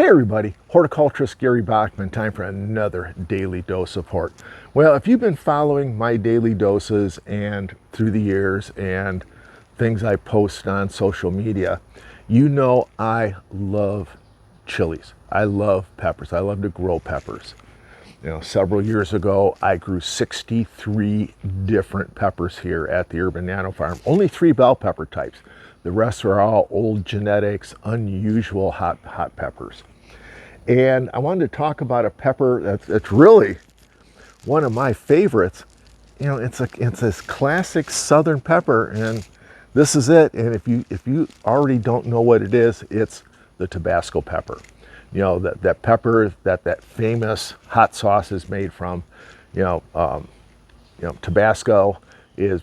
everybody, horticulturist Gary Bachman. Time for another daily dose of hort. Well, if you've been following my daily doses and through the years and things I post on social media, you know I love chilies. I love peppers. I love to grow peppers. You know, several years ago, I grew 63 different peppers here at the Urban Nano Farm. Only 3 bell pepper types. The rest are all old genetics, unusual hot peppers. And I wanted to talk about a pepper that's really one of my favorites. You know, it's this classic southern pepper, and this is it. And if you already don't know what it is, it's the Tabasco pepper. You know, that pepper that famous hot sauce is made from. Tabasco is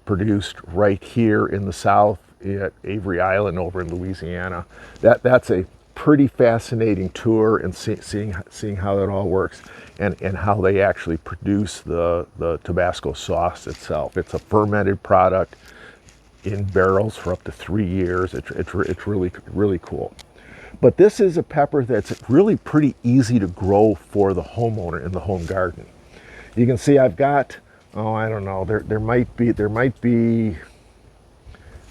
produced right here in the South at Avery Island over in Louisiana. That's a pretty fascinating tour, and seeing how it all works and how they actually produce the Tabasco sauce itself. It's a fermented product in barrels for up to 3 years. It's really cool. But this is a pepper that's really pretty easy to grow for the homeowner in the home garden. You can see I've got, I don't know, there might be,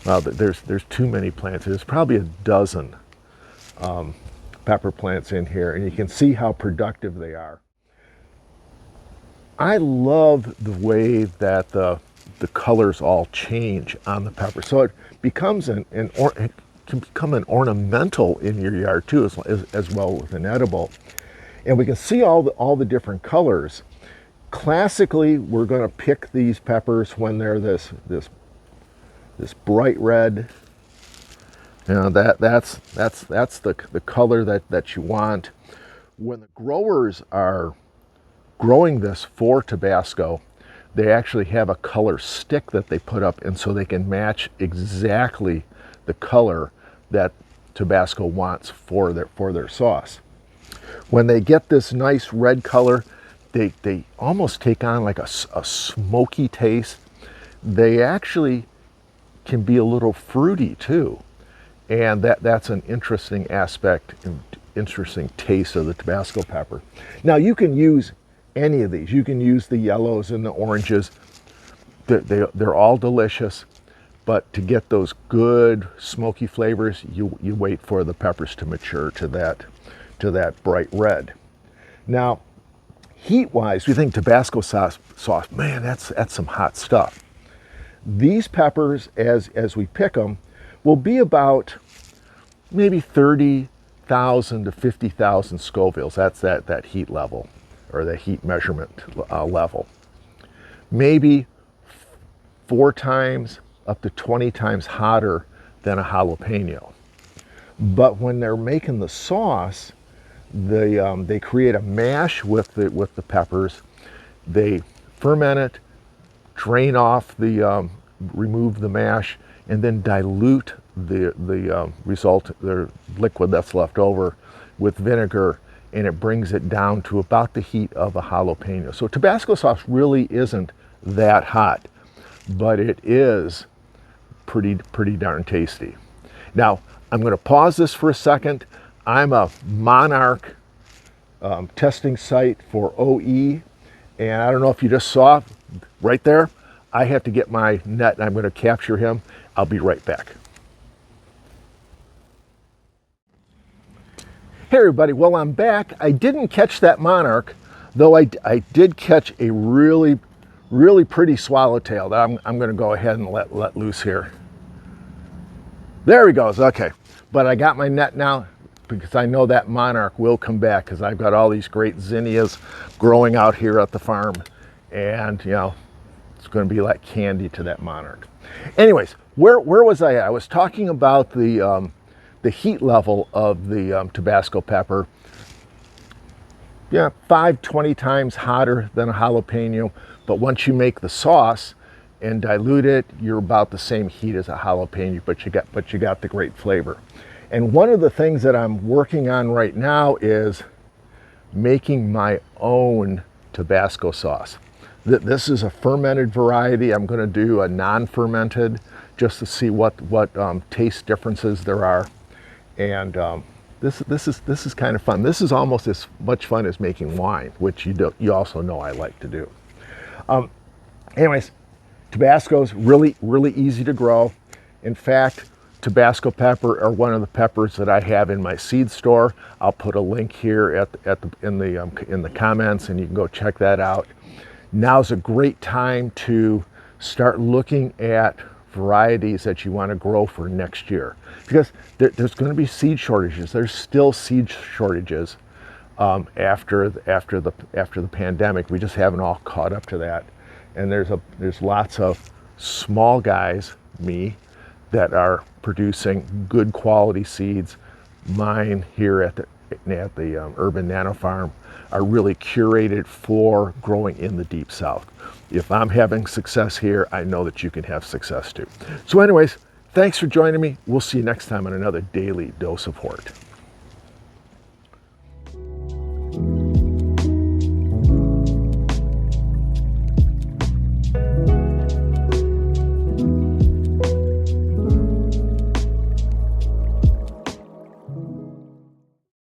well, there's too many plants. There's probably a dozen pepper plants in here, and you can see how productive they are. I love the way that the colors all change on the pepper, so it becomes it can become an ornamental in your yard too, as well with an edible. And we can see all the different colors. Classically, we're going to pick these peppers when they're this bright red. You know, that's the color that you want. When the growers are growing this for Tabasco, they actually have a color stick that they put up, and so they can match exactly the color that Tabasco wants for their sauce. When they get this nice red color, they almost take on like a smoky taste. They actually can be a little fruity too, and that's an interesting aspect, interesting taste of the Tabasco pepper. Now you can use any of these. You can use the yellows and the oranges. They're all delicious, but to get those good smoky flavors, you wait for the peppers to mature to that bright red. Now, heat-wise, we think Tabasco sauce, man, that's some hot stuff. These peppers, as we pick them, will be about maybe 30,000 to 50,000 Scovilles. That's that heat level, or the heat measurement level. Maybe 4 times up to 20 times hotter than a jalapeno. But when they're making the sauce, they create a mash with the peppers. They ferment it, drain off remove the mash, and then dilute the liquid that's left over with vinegar, and it brings it down to about the heat of a jalapeno. So Tabasco sauce really isn't that hot, but it is pretty darn tasty. Now, I'm going to pause this for a second. I'm a Monarch testing site for OE, and I don't know if you just saw right there, I have to get my net and I'm going to capture him. I'll be right back. Hey everybody, well, I'm back. I didn't catch that Monarch, though I did catch a really pretty swallowtail that I'm going to go ahead and let loose here. There he goes. Okay, but I got my net now because I know that Monarch will come back, because I've got all these great zinnias growing out here at the farm, and you know, it's going to be like candy to that Monarch. Anyways, where was I at? I was talking about the heat level of the Tabasco pepper. Yeah, 20 times hotter than a jalapeno, but once you make the sauce and dilute it, you're about the same heat as a jalapeno, but you got the great flavor. And one of the things that I'm working on right now is making my own Tabasco sauce. This is a fermented variety. I'm going to do a non-fermented just to see what taste differences there are. And this is kind of fun. This is almost as much fun as making wine, which you also know I like to do. Anyways, Tabasco's really easy to grow. In fact, Tabasco pepper are one of the peppers that I have in my seed store. I'll put a link here in the comments, and you can go check that out. Now's a great time to start looking at varieties that you want to grow for next year, because there's going to be seed shortages. There's still seed shortages after the pandemic. We just haven't all caught up to that, and there's lots of small guys, me, that are producing good quality seeds. Mine here at the Urban Nano Farm are really curated for growing in the Deep South. If I'm having success here, I know that you can have success too. So anyways, thanks for joining me. We'll see you next time on another Daily Dose of Hort.